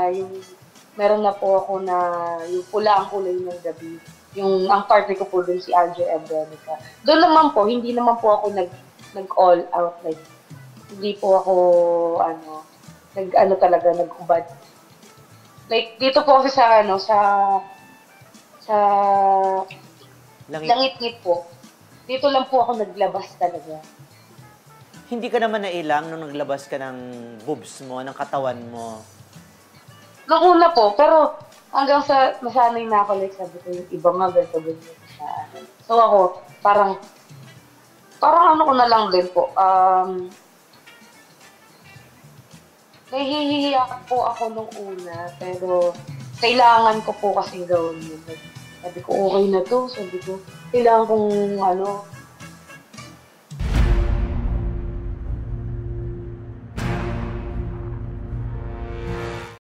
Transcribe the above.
yung meron na po ako na yung pula ang kulay ng gabi. Yung ang partner ko po dun si Andrew Ebronica. Doon naman po, hindi naman po ako nag all out like hindi po ako talaga nag-ubad. Like dito po kasi sa sa Langit. langit-ngit po. Dito lang po ako naglabas talaga. Hindi ka naman nailang nung naglabas ka ng boobs mo, ng katawan mo? Noong una po, pero hanggang sa nasanay na ako, like sabi ko, yung iba nga ganito, ganito sa akin. So ako, parang ano ko na lang din po, nahihiya po ako nung una, pero kailangan ko po kasi gawin yun. Sabi ko, okay na to. Sabi ko, kailangan kong